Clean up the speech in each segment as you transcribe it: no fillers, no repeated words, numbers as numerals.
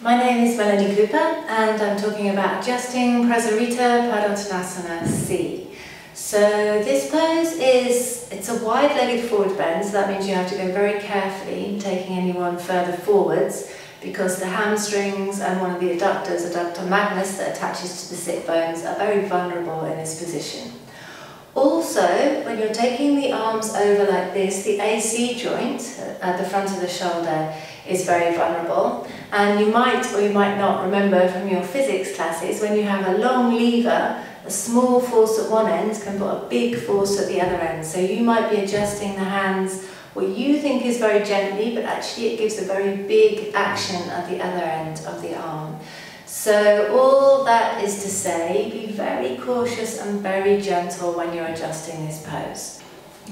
My name is Melanie Cooper and I'm talking about adjusting Prasarita Padottanasana C. So this pose it's a wide-legged forward bend, so that means you have to go very carefully, taking anyone further forwards, because the hamstrings and one of the adductors, adductor magnus, that attaches to the sit bones, are very vulnerable in this position. Also, when you're taking the arms over like this, the AC joint at the front of the shoulder is very vulnerable, and you might or you might not remember from your physics classes, when you have a long lever, a small force at one end can put a big force at the other end. So you might be adjusting the hands what you think is very gently, but actually it gives a very big action at the other end of the arm. So all that is to say, be very cautious and very gentle when you're adjusting this pose.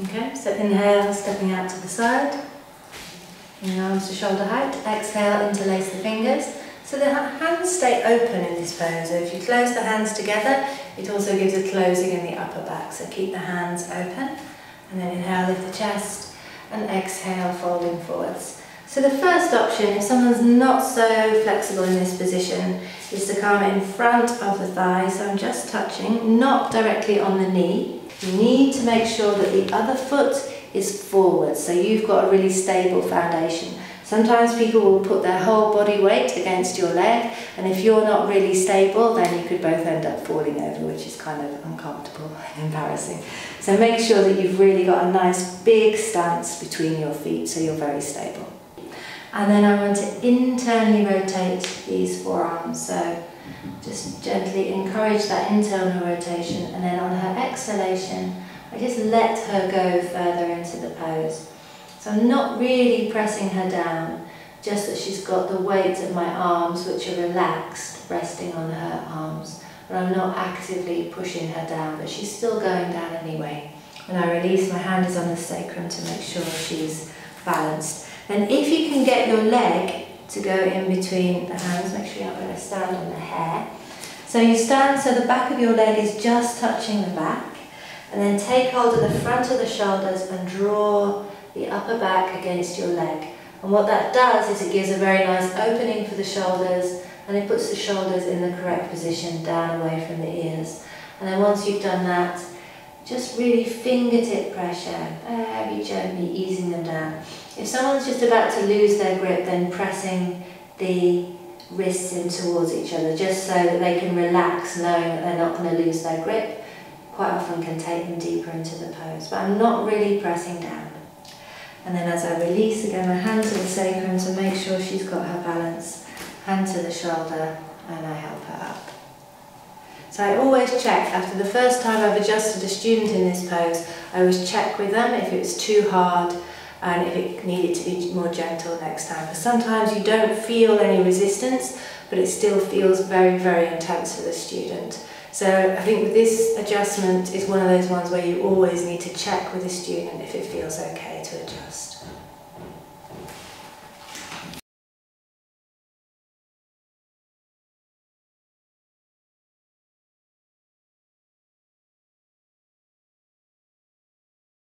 Okay, so inhale, stepping out to the side. Arms to shoulder height. Exhale, interlace the fingers. So the hands stay open in this pose. So if you close the hands together, it also gives a closing in the upper back. So keep the hands open. And then inhale, lift the chest. And exhale, folding forwards. So the first option, if someone's not so flexible in this position, is to come in front of the thigh. So I'm just touching, not directly on the knee. You need to make sure that the other foot is forward, so you've got a really stable foundation. Sometimes people will put their whole body weight against your leg, and if you're not really stable, then you could both end up falling over, which is kind of uncomfortable and embarrassing. So make sure that you've really got a nice big stance between your feet so you're very stable. And then I want to internally rotate these forearms, so just gently encourage that internal rotation, and then on her exhalation I just let her go further into the pose. So I'm not really pressing her down, just that she's got the weight of my arms, which are relaxed, resting on her arms. But I'm not actively pushing her down, but she's still going down anyway. When I release, my hand is on the sacrum to make sure she's balanced. And if you can get your leg to go in between the hands, make sure you're not going to stand on the hair. So you stand so the back of your leg is just touching the back. And then take hold of the front of the shoulders and draw the upper back against your leg. And what that does is it gives a very nice opening for the shoulders, and it puts the shoulders in the correct position down away from the ears. And then once you've done that, just really fingertip pressure, very gently easing them down. If someone's just about to lose their grip, then pressing the wrists in towards each other, just so that they can relax, knowing that they're not going to lose their grip, quite often can take them deeper into the pose, but I'm not really pressing down. And then as I release, again, my hand to the sacrum to make sure she's got her balance, hand to the shoulder, and I help her up. So I always check, after the first time I've adjusted a student in this pose, I always check with them if it was too hard and if it needed to be more gentle next time. Because sometimes you don't feel any resistance, but it still feels very, very intense for the student. So I think with this adjustment is one of those ones where you always need to check with the student if it feels okay to adjust.